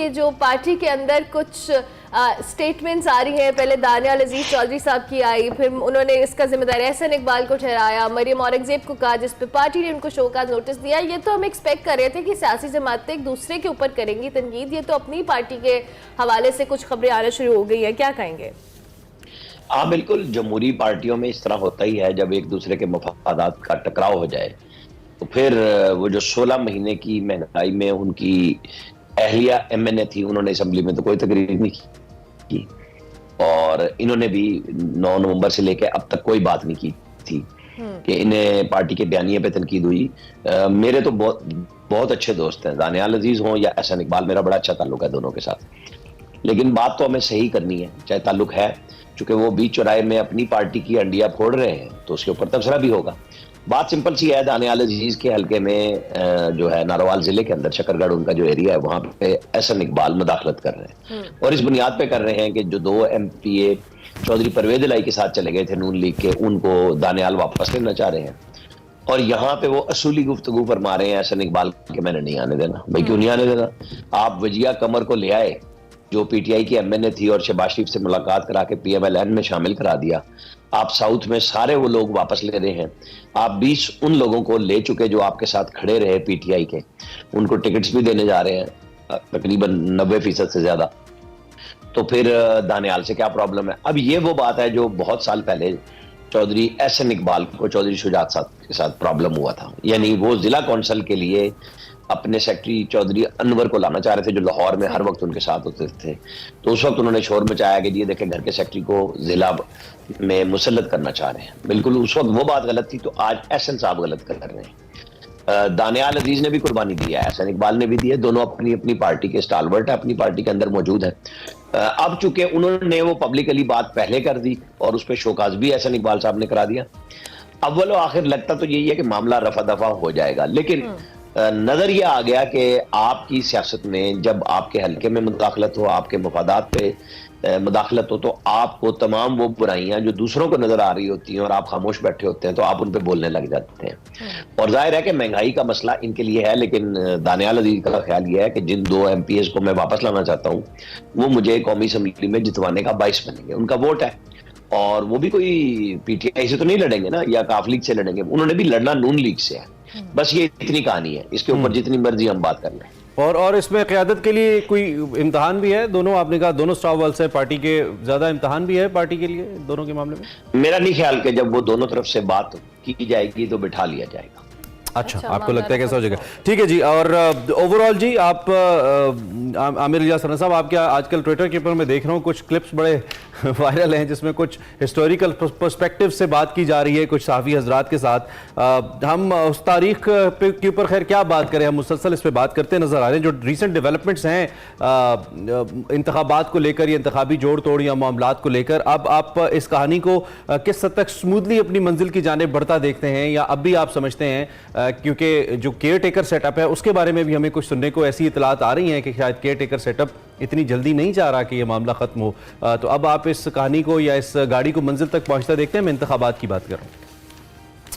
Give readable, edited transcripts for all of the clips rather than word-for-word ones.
कि जो पार्टी के अंदर कुछ स्टेटमेंट्स आ रही हैं, पहले दानियाल अजीज चौधरी साहब की आई, फिर उन्होंने इसका जिम्मेदार एहसन इकबाल को ठहराया, मरियम औरंगजेब को कहा, जिस पे पार्टी ने उनको शो का नोटिस दिया। ये तो हम एक्सपेक्ट कर रहे थे कि सियासी जमातें एक दूसरे के ऊपर करेंगी तनकीद, ये तो अपनी पार्टी के हवाले से कुछ खबरें आना शुरू हो गई हैं, क्या कहेंगे? हाँ बिल्कुल, जमहूरी पार्टियों में इस तरह होता ही है, जब एक दूसरे के मफादात का टकराव हो जाए तो फिर वो जो 16 महीने की महंगाई में उनकी अहलिया एमएनए थी, उन्होंने असेंबली में तो कोई तकरीर नहीं की और इन्होंने भी 9 नवंबर से लेकर अब तक कोई बात नहीं की थी कि इन्हें पार्टी के बयानिए पे तनकीद हुई। मेरे तो बहुत अच्छे दोस्त हैं, दानियाल अजीज हों या एहसन इकबाल, मेरा बड़ा अच्छा ताल्लुक है दोनों के साथ, लेकिन बात तो हमें सही करनी है, चाहे ताल्लुक है, चूंकि वो बीच चौराहे में अपनी पार्टी की अंडिया फोड़ रहे हैं तो उसके ऊपर तबसरा भी होगा। बात सिंपल सी है, दानियाल अजीज के हलके में जो है नारोवाल जिले के अंदर शकरगढ़ उनका जो एरिया है, वहां पे एहसन इकबाल मुदाखलत कर रहे हैं और इस बुनियाद पे कर रहे हैं कि जो 2 एमपीए चौधरी परवेज इलाही के साथ चले गए थे नून लीग के, उनको दानियाल वापस लेना चाह रहे हैं और यहाँ पे वो असूली गुफ्तगू फरमा रहे हैं एहसन इकबाल के मैंने नहीं आने देना। भाई क्यों नहीं आने देना? आप वजिया कमर को ले आए जो पीटीआई की एमएनए थी और शहबाज शरीफ से मुलाकात करा के पीएमएलएन में शामिल करा दिया। आप साउथ में सारे वो लोग वापस ले रहे हैं, आप 20 उन लोगों को ले चुके जो आपके साथ खड़े रहे पीटीआई के, उनको टिकट्स भी देने जा रहे हैं तकरीबन 90% से ज्यादा। तो फिर दानियाल से क्या प्रॉब्लम है? अब ये वो बात है जो बहुत साल पहले चौधरी एहसन इकबाल को चौधरी शुजात साहब के साथ प्रॉब्लम हुआ था, यानी वो जिला कौंसिल के लिए अपने सेक्रेटरी चौधरी अनवर को लाना चाह रहे थे जो लाहौर में हर वक्त उनके साथ होते थे, तो उस वक्त उन्होंने शोर मचाया कि ये देखें घर के सेक्रेटरी को जिला में मुसल्लत करना चाह रहे हैं। बिल्कुल उस वक्त वो बात गलत थी, तो आज एहसन साहब गलत कर रहे हैं। दानियाल अजीज ने भी कुर्बानी दी है, एहसन इकबाल ने भी दी है, दोनों अपनी अपनी पार्टी के स्टालवर्ट है, अपनी पार्टी के अंदर मौजूद है। अब चूंकि उन्होंने वो पब्लिकली बात पहले कर दी और उस पर शोकाज भी एहसन इकबाल साहब ने करा दिया, अव्वल आखिर लगता तो यही है कि मामला रफा दफा हो जाएगा, लेकिन नजर यह आ गया कि आपकी सियासत में जब आपके हल्के में मुदाखलत हो, आपके मफादात पे मुदाखलत हो, तो आपको तमाम वो बुराइयां जो दूसरों को नजर आ रही होती हैं और आप खामोश बैठे होते हैं तो आप उन पे बोलने लग जाते हैं। और जाहिर है कि महंगाई का मसला इनके लिए है, लेकिन दानियाल अजीज का ख्याल यह है कि जिन 2 एमपीएस को मैं वापस लाना चाहता हूँ वो मुझे कौमी असम्बली में जितवाने का बाइस बनेंगे, उनका वोट है और वो भी कोई पीटीआई से तो नहीं लड़ेंगे ना या काफ लीग से लड़ेंगे, उन्होंने भी लड़ना नून लीग से है। बस ये इतनी कहानी है, इसके ऊपर जितनी मर्जी हम बात कर लें। और इसमें क़यादत के लिए कोई इम्तिहान भी है? दोनों आपने कहा दोनों स्टाफ वाल से पार्टी के, ज्यादा इम्तिहान भी है पार्टी के लिए दोनों के मामले में? मेरा नहीं ख्याल कि जब वो दोनों तरफ से बात की जाएगी तो बिठा लिया जाएगा। अच्छा, आपको लगता है कैसा हो जाएगा? ठीक है जी। और ओवरऑल जी आप आमिर रियाज सना साहब, आपके आजकल ट्विटर के ऊपर मैं देख रहा हूँ कुछ क्लिप्स बड़े वायरल हैं जिसमें कुछ हिस्टोरिकल पर्सपेक्टिव से बात की जा रही है कुछ सहाफ़ी हजरात के साथ। हम उस तारीख के ऊपर खैर क्या बात करें, हम मुसलसल इस पर बात करते नजर आ रहे हैं। जो रिसेंट डेवलपमेंट्स हैं इंतखाबात को लेकर या इंतखाबी जोड़ तोड़ या मामलात को लेकर, अब आप इस कहानी को किस हद तक स्मूथली अपनी मंजिल की जानिब बढ़ता देखते हैं या अब भी आप समझते हैं, क्योंकि जो केयर टेकर सेटअप है उसके बारे में भी हमें कुछ सुनने को ऐसी इतलात आ रही हैं कि शायद केयर टेकर सेटअप इतनी जल्दी नहीं चाह रहा कि ये मामला खत्म हो, तो अब आप इस कहानी को या इस गाड़ी को मंजिल तक पहुंचता देखते हैं? मैं इंतखाबात की बात कर रहा हूँ।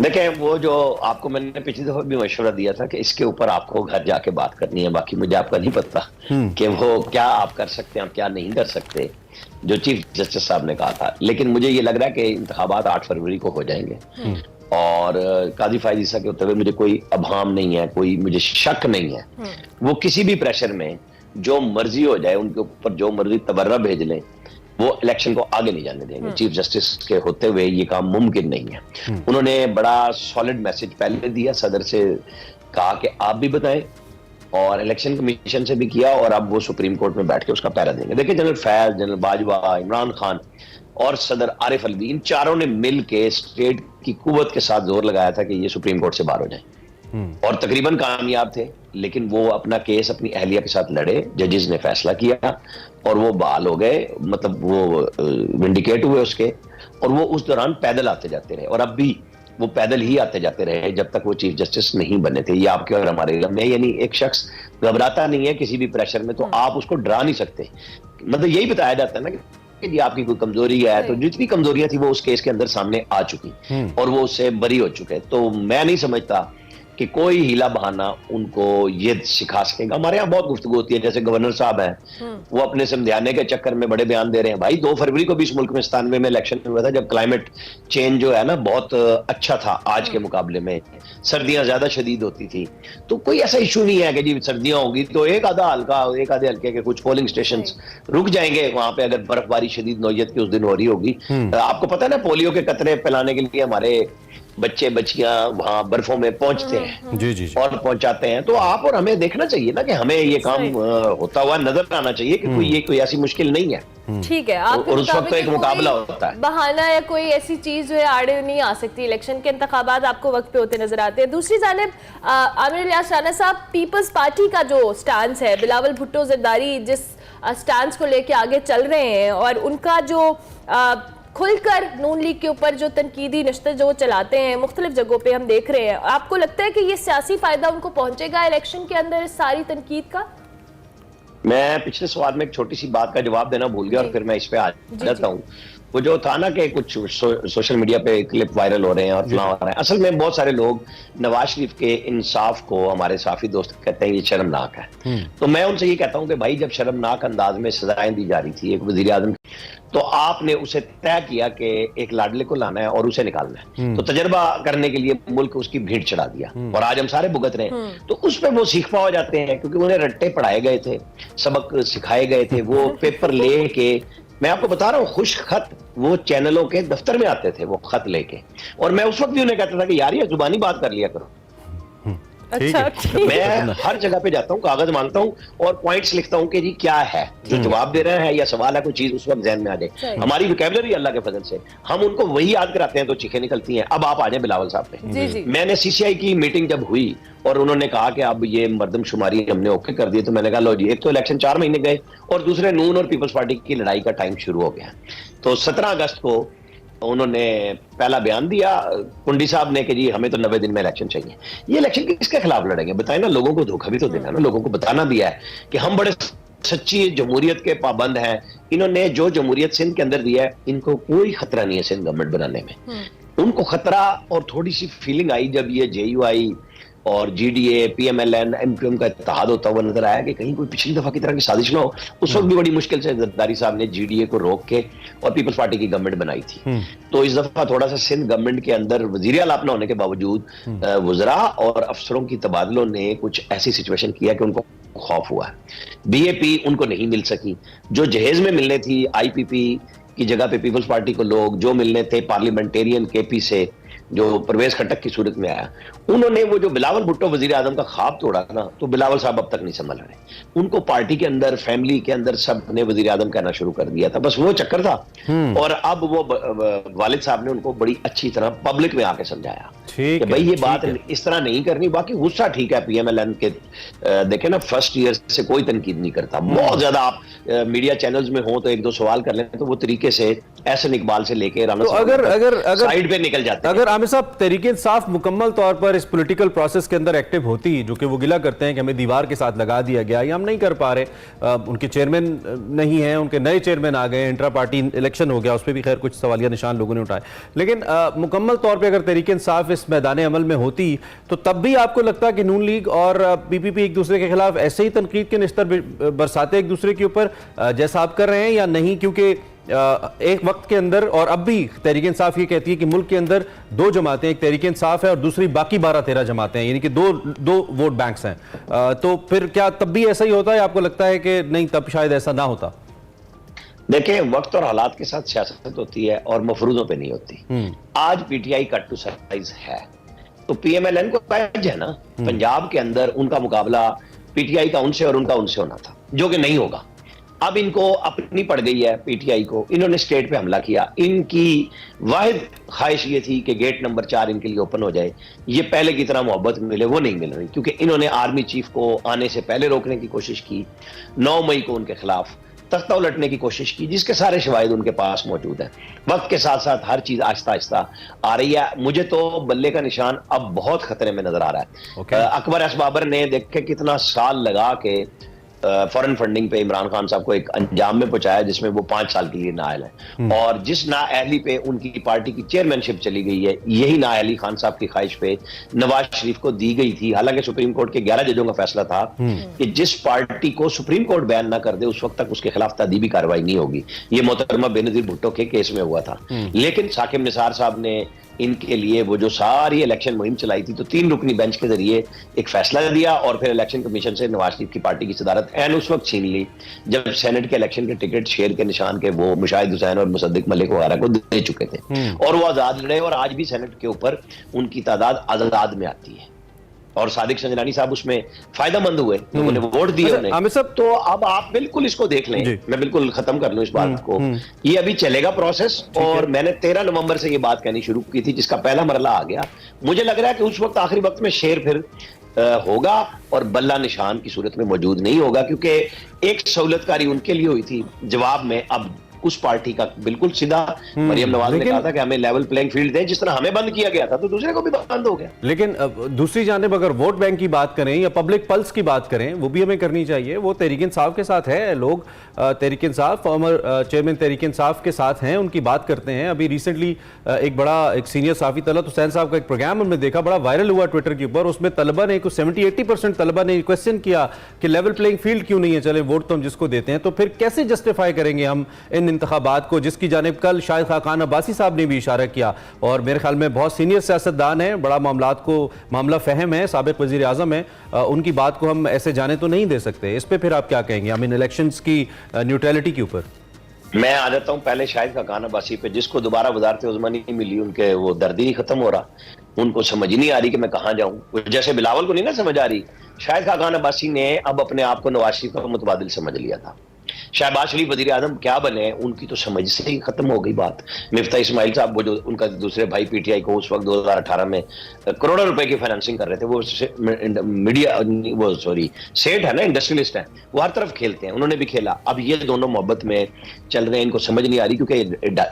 देखें, वो जो आपको मैंने पिछली दफा भी मशवरा दिया था कि इसके ऊपर आपको घर जाके बात करनी है, बाकी मुझे आपका नहीं पता कि वो क्या आप कर सकते हैं, क्या नहीं कर सकते, जो चीफ जस्टिस साहब ने कहा था। लेकिन मुझे ये लग रहा है कि इंतखाबात 8 फरवरी को हो जाएंगे और काजी फायद ईसा के होते हुए मुझे कोई अभाम नहीं है, कोई मुझे शक नहीं है, वो किसी भी प्रेशर में जो मर्जी हो जाए, उनके ऊपर जो मर्जी तबर्रा भेज लें, वो इलेक्शन को आगे नहीं जाने देंगे। चीफ जस्टिस के होते हुए ये काम मुमकिन नहीं है। उन्होंने बड़ा सॉलिड मैसेज पहले दिया, सदर से कहा कि आप भी बताएं और इलेक्शन कमीशन से भी किया, और अब वो सुप्रीम कोर्ट में बैठ के उसका पहरा देंगे। देखिए, जनरल फैज, जनरल बाजवा, इमरान खान और सदर आरिफ अलवी, इन चारों ने मिल के स्टेट की कुव्वत के साथ जोर लगाया था कि ये सुप्रीम कोर्ट से बाहर हो जाए और तकरीबन कामयाब थे। लेकिन वो अपना केस अपनी अहलिया के साथ लड़े, जजेस ने फैसला किया और वो बहाल हो गए, मतलब वो विंडिकेट हुए उसके, और वो उस दौरान पैदल आते जाते रहे और अब भी वो पैदल ही आते जाते रहे जब तक वो चीफ जस्टिस नहीं बने थे। ये आपके और हमारे इल्म में, यानी एक शख्स घबराता नहीं है किसी भी प्रेशर में तो आप उसको डरा नहीं सकते। मतलब यही बताया जाता है ना कि जी आपकी कोई कमजोरी है, तो जितनी कमजोरियां थी वो उस केस के अंदर सामने आ चुकी और वो उससे बरी हो चुके। तो मैं नहीं समझता कि कोई हीला बहाना उनको ये सिखा सकेगा। हमारे यहाँ बहुत गुफ्तगू होती है, जैसे गवर्नर साहब हैं, वो अपने समझाने के चक्कर में बड़े बयान दे रहे हैं। भाई 2 फरवरी को भी इस मुल्क में 97 में इलेक्शन हुआ था, जब क्लाइमेट चेंज जो है ना बहुत अच्छा था आज के मुकाबले में, सर्दियां ज्यादा शदीद होती थी। तो कोई ऐसा इशू नहीं है कि जी सर्दियां होंगी तो एक आधे हल्के के कुछ पोलिंग स्टेशन रुक जाएंगे वहां पे, अगर बर्फबारी शदीद नौयत की उस दिन हो रही होगी। आपको पता है ना, पोलियो के कतरे पिलाने के लिए हमारे बच्चे बच्चियां वहां बर्फों में पहुंचते हैं जी जी और पहुंचाते हैं। तो आप और हमें देखना चाहिए ना कि हमें ये काम होता हुआ नजर आना चाहिए कि कोई ऐसी मुश्किल नहीं है। ठीक है, आपके और उस वक्त तो मुताबिक एक मुकाबला होता है, बहाना या कोई ऐसी चीज जो है आड़े नहीं आ सकती। इलेक्शन के इंतखाबात आपको वक्त पे होते नजर आते हैं। दूसरी जानिब आमिर इलियास राणा साहब, पीपल्स पार्टी का जो स्टांस है, बिलावल भुट्टो जरदारी जिस स्टांस को लेके आगे चल रहे हैं और उनका जो खुलकर नून लीग के ऊपर जो तनकीदी नश्तर जो चलाते हैं मुख्तलिफ जगहों पे हम देख रहे हैं, आपको लगता है कि ये सियासी फायदा उनको पहुंचेगा इलेक्शन के अंदर इस सारी तनकीद का? मैं पिछले सवाल में एक छोटी सी बात का जवाब देना भूल गया और फिर मैं इस पे आ जाता हूँ। वो जो था ना कि कुछ सोशल मीडिया पे क्लिप वायरल हो रहे हैं और फलां हो रहे हैं, असल में बहुत सारे लोग नवाज शरीफ के इंसाफ को, हमारे साफी दोस्त कहते हैं ये शर्मनाक है। तो मैं उनसे ये कहता हूं कि भाई जब शर्मनाक अंदाज में सजाएं दी जा रही थी एक वजीर आजम, तो आपने उसे तय किया कि एक लाडले को लाना है और उसे निकालना है, तो तजर्बा करने के लिए मुल्क उसकी भीड़ चढ़ा दिया और आज हम सारे भुगत रहे हैं। तो उस पर वो सीखपा हो जाते हैं, क्योंकि उन्हें रट्टे पढ़ाए गए थे, सबक सिखाए गए थे। वो पेपर लेके, मैं आपको बता रहा हूँ, खुश खत वो चैनलों के दफ्तर में आते थे वो खत लेके, और मैं उस वक्त भी उन्हें कहता था कि यार ये जुबानी बात कर लिया करो। अच्छा, मैं हर जगह पे जाता हूँ, कागज मांगता हूँ और पॉइंट्स लिखता हूँ कि जी क्या है जो जवाब दे रहे हैं या सवाल है, कोई चीज उस वक्त ज़हन में आ जाए। हमारी वोकैबुलरी अल्लाह के फजल से हम उनको वही याद कराते हैं तो चीखें निकलती हैं। अब आप आ जाए बिलावल साहब पे। मैंने सीसीआई की मीटिंग जब हुई और उन्होंने कहा कि अब ये मर्दमशुमारी हमने ओके कर दी, तो मैंने कहा लो जी, एक तो इलेक्शन 4 महीने गए और दूसरे नून और पीपल्स पार्टी की लड़ाई का टाइम शुरू हो गया। तो 17 अगस्त को उन्होंने पहला बयान दिया कुंडी साहब ने कि जी हमें तो 90 दिन में इलेक्शन चाहिए। ये इलेक्शन किसके खिलाफ लड़ेंगे बताएं ना, लोगों को धोखा भी तो देना ना, लोगों को बताना भी है कि हम बड़े सच्ची जमहूरियत के पाबंद हैं। इन्होंने जो जमहूरियत सिंध के अंदर दिया है, इनको कोई खतरा नहीं है सिंध गवर्नमेंट बनाने में। उनको खतरा और थोड़ी सी फीलिंग आई जब ये JUI और GDA, PMLN, MQM का इत्तेहाद होता हुआ नजर आया कि कहीं कोई पिछली दफा की तरह की साजिश ना हो। उस वक्त भी बड़ी मुश्किल से जरदारी साहब ने GDA को रोक के और पीपल्स पार्टी की गवर्नमेंट बनाई थी। तो इस दफा थोड़ा सा सिंध गवर्नमेंट के अंदर वजीर आला अपना होने के बावजूद वज़रा और अफसरों की तबादलों ने कुछ ऐसी सिचुएशन किया कि उनको खौफ हुआ। BAP उनको नहीं मिल सकी, जो जहेज में मिलने थी IPP की जगह पे पीपल्स पार्टी को लोग जो मिलने थे पार्लियामेंटेरियन KP से, जो परवेज खट्टक की सूरत में आया, उन्होंने वो जो बिलावल भुट्टो वजीर आजम का ख्वाब तोड़ा ना, तो बिलावल साहब अब तक नहीं संभल रहे। उनको पार्टी के अंदर, फैमिली के अंदर सब ने वजीर आजम कहना शुरू कर दिया था, बस वो चक्कर था। और अब वो वालिद साहब ने उनको बड़ी अच्छी तरह पब्लिक में आके समझाया कि भाई ये बात इस तरह नहीं करनी। बाकी गुस्सा ठीक है, PMLN के देखे ना फर्स्ट ईयर से कोई तनकीद नहीं करता। बहुत ज्यादा आप मीडिया चैनल्स में हो तो 1-2 सवाल कर लें तो वो तरीके से एहसन इकबाल से लेके राना साइड पे निकल जाते हैं। अगर आमिर साहब तहरीक इंसाफ मुकम्मल तौर पर इस पॉलिटिकल प्रोसेस के अंदर एक्टिव होती, जो कि वो गिला करते हैं कि हमें दीवार के साथ लगा दिया गया, या हम नहीं कर पा रहे, उनके चेयरमैन नहीं है, उनके नए चेयरमैन आ गए, इंट्रा पार्टी इलेक्शन हो गया, उस पर भी खैर कुछ सवालिया निशान लोगों ने उठाए, लेकिन मुकम्मल तौर पर अगर तहरीक इंसाफ इस मैदान अमल में होती तो तब भी आपको लगता है कि नून लीग और PPP एक दूसरे के खिलाफ ऐसे ही तनकीद के निस्तर बरसाते एक दूसरे के ऊपर जैसा आप कर रहे हैं, या नहीं? क्योंकि एक वक्त के अंदर, और अब भी तहरीक इंसाफ ये कहती है कि मुल्क के अंदर 2 जमातें, एक तहरीक इंसाफ है और दूसरी बाकी 12-13 जमातें हैं, यानी कि दो वोट बैंक्स हैं। तो फिर क्या तब भी ऐसा ही होता है? आपको लगता है कि नहीं, तब शायद ऐसा ना होता? देखिए, वक्त और हालात के साथ सियासत होती है और मफरूजों पे नहीं होती। आज PTI कट टू साइज है तो PMLN को एज है ना, पंजाब के अंदर उनका मुकाबला PTI का उनसे और उनका उनसे होना था, जो कि नहीं होगा। अब इनको अपनी पड़ गई है PTI को, इन्होंने स्टेट पे हमला किया। इनकी वाहिद ख्वाहिश ये थी कि गेट नंबर 4 इनके लिए ओपन हो जाए, ये पहले की तरह मोहब्बत मिले, वो नहीं मिल रही, क्योंकि इन्होंने आर्मी चीफ को आने से पहले रोकने की कोशिश की। 9 मई को उनके खिलाफ तख्ता उलटने की कोशिश की, जिसके सारे शवाहिद उनके पास मौजूद हैं। वक्त के साथ साथ हर चीज आहिस्ता आहिस्ता आ रही है। मुझे तो बल्ले का निशान अब बहुत खतरे में नजर आ रहा है। अकबर एस बाबर ने देखे कितना साल लगा के फॉरेन फंडिंग पे इमरान खान साहब को एक अंजाम में पहुंचाया जिसमें वो 5 साल के लिए नाअहल है, और जिस नाअहली पे उनकी पार्टी की चेयरमैनशिप चली गई है, यही नाअहली खान साहब की ख्वाहिश पे नवाज शरीफ को दी गई थी। हालांकि सुप्रीम कोर्ट के 11 जजों का फैसला था कि जिस पार्टी को सुप्रीम कोर्ट बैन ना कर दे उस वक्त तक उसके खिलाफ तादीबी कार्रवाई नहीं होगी। ये मोहतरमा बेनजीर भुट्टो के केस में हुआ था। लेकिन साकिब निसार साहब ने इनके लिए वो जो सारी इलेक्शन मुहिम चलाई थी, तो 3 रुकनी बेंच के जरिए एक फैसला दिया और फिर इलेक्शन कमीशन से नवाज शरीफ की पार्टी की सदारत एन उस वक्त छीन ली जब सेनेट के इलेक्शन के टिकट शेर के निशान के वो मुशाहिद हुसैन और मुसद्दिक मलिक वगैरह को दे चुके थे, और वो आजाद लड़े, और आज भी सेनेट के ऊपर उनकी तादाद आजाद में आती है, और सादिक संजलानी साहब उसमें फायदेमंद हुए, लोगों ने वोट दिए उन्हें। आमिर साहब, तो अब आप बिल्कुल इसको देख लें, मैं बिल्कुल खत्म कर लूं इस बात को, ये अभी चलेगा प्रोसेस, और मैंने 13 नवंबर से ये बात कहनी शुरू की थी जिसका पहला मरला आ गया। मुझे लग रहा है कि उस वक्त आखिरी वक्त में शेर फिर होगा और बल्ला निशान की सूरत में मौजूद नहीं होगा, क्योंकि एक सहूलतकारी उनके लिए हुई थी, जवाब में अब उस पार्टी का बिल्कुल सीधा मरियम नवाज ने कहा था कि हमें लेवल प्लेइंग फील्ड दें, जिस तरह हमें बंद किया गया था तो दूसरे को भी बंद हो गया। लेकिन दूसरी जानिब अगर वोट बैंक की बात करें या पब्लिक पल्स की बात करें, वो भी हमें करनी चाहिए। वो तहरीक इंसाफ के साथ है, लोग तहरीक इंसाफ, फॉर्मर चेयरमैन तहरीक इंसाफ के साथ हैं, उनकी बात करते हैं। अभी रिसेंटली एक सीनियर साफी तलत हुसैन साहब का एक प्रोग्राम हमने देखा, बड़ा वायरल हुआ ट्विटर के ऊपर। उसमें तलबा ने, कुछ 70-80% तलबा ने क्वेश्चन किया कि लेवल प्लेइंग फील्ड क्यों नहीं है, चले वोट तो हम जिसको देते हैं। तो फिर कैसे जस्टिफाई करेंगे हम इन इंतखाबात को, जिसकी जानिब कल शाहिद खाकान अब्बासी साहब ने भी इशारा किया, और मेरे ख्याल में बहुत सीनियर सियासतदान हैं, बड़ा मामला फहम है, साबिक वजीर आजम है, उनकी बात को हम ऐसे जाने तो नहीं दे सकते। इस पे फिर आप क्या कहेंगे, आई मीन इलेक्शंस की न्यूट्रलिटी के ऊपर? मैं आ जाता हूं पहले शाहिद खाकान अब्बासी पे, जिसको दोबारा वजारत उज़्मा नहीं मिली, उनके वो दर्द ही खत्म हो रहा, उनको समझ ही नहीं आ रही कि मैं कहां जाऊं। जैसे बिलावल को नहीं ना समझ आ रही, शाहिद खाकान अब्बासी ने अब अपने आप को नवाज शरीफ का मुतबादिल समझ लिया था। शहबाज शरीफ वजीर आजम क्या बने, उनकी तो समझ से ही खत्म हो गई बात। मिफ्ता इस्माइल साहब, वो जो उनका दूसरे भाई पीटीआई को उस वक्त 2018 में करोड़ों रुपए की फाइनेंसिंग कर रहे थे, वो सेठ है ना, इंडस्ट्रियलिस्ट है, वो हर तरफ खेलते हैं, उन्होंने भी खेला। अब ये दोनों मोहब्बत में चल रहे हैं, इनको समझ नहीं आ रही, क्योंकि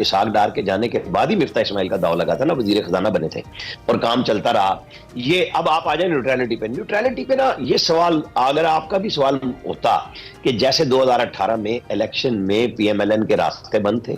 इसाक डार के जाने के बाद ही मिफ्ता इस्माइल का दाव लगा था ना, वजीर खजाना बने थे और काम चलता रहा। ये अब आप आ जाए न्यूट्रलिटी पे। न्यूट्रलिटी पे ना, ये सवाल, अगर आपका भी सवाल होता कि जैसे 2018 में इलेक्शन में पीएमएलएन के रास्ते बंद थे,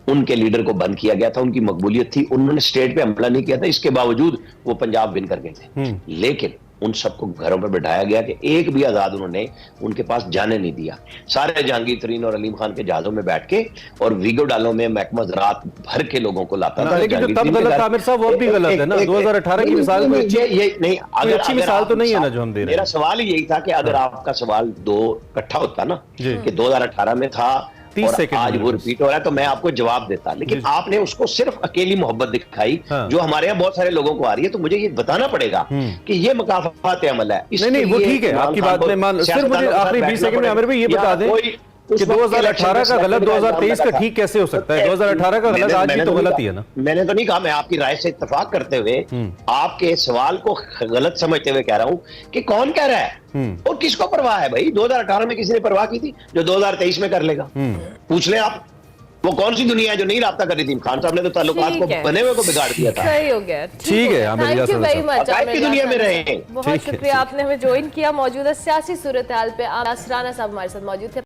उनके लीडर को बंद किया गया था, उनकी मकबूलियत थी, उन्होंने स्टेट पे हमला नहीं किया था, इसके बावजूद वो पंजाब विन कर गए थे। लेकिन उन सबको घरों पर बैठाया गया कि एक भी आजाद उन्होंने उनके पास जाने नहीं दिया। सारे जहांगीर तरीन और अलीम खान के जहाजों में बैठ के और वीगो डालों में महकमा ज़राअत भर के लोगों को लाता था। लेकिन जो तब गलत था आमिर साहब, वो भी गलत है ना। 2018 की मिसाल में ये नहीं, अगर अच्छी मिसाल तो नहीं है ना जो हम दे रहे हैं। मेरा सवाल यही था कि अगर आपका सवाल 2 इकट्ठा होता ना कि 2018 में था और आज वो रिपीट हो रहा है, तो मैं आपको जवाब देता। लेकिन आपने उसको सिर्फ अकेली मोहब्बत दिखाई, जो हमारे यहाँ बहुत सारे लोगों को आ रही है। तो मुझे ये बताना पड़ेगा कि ये मकाफात अमल है। नहीं, वो ठीक है, आपकी बात में मान, सिर्फ मुझे आखिरी 20 सेकंड में आमिर भाई ये बता दें कि 2018 का गलत 2023 का ठीक कैसे हो सकता है? 2018 का गलत आज भी तो गलत ही है ना। मैंने तो नहीं कहा, मैं आपकी राय से इत्तेफाक करते हुए आपके सवाल को गलत समझते हुए कह रहा हूं कि कौन कह रहा है और किसको परवाह है भाई। 2018 में किसी ने परवाह की थी जो 2023 में कर लेगा? पूछ लें आप, वो कौन सी दुनिया है जो नहीं राब्ता कर रही थी? खान साहब ने तो ताल्लुकात को बने हुए को बिगाड़ दिया था। सही हो गया, ठीक है। थैंक यू वेरी मच, की दुनिया में रहे। बहुत शुक्रिया, आपने हमें ज्वाइन किया। मौजूदा सियासी सूरत हाल पे आसराना साहब हमारे साथ मौजूद थे।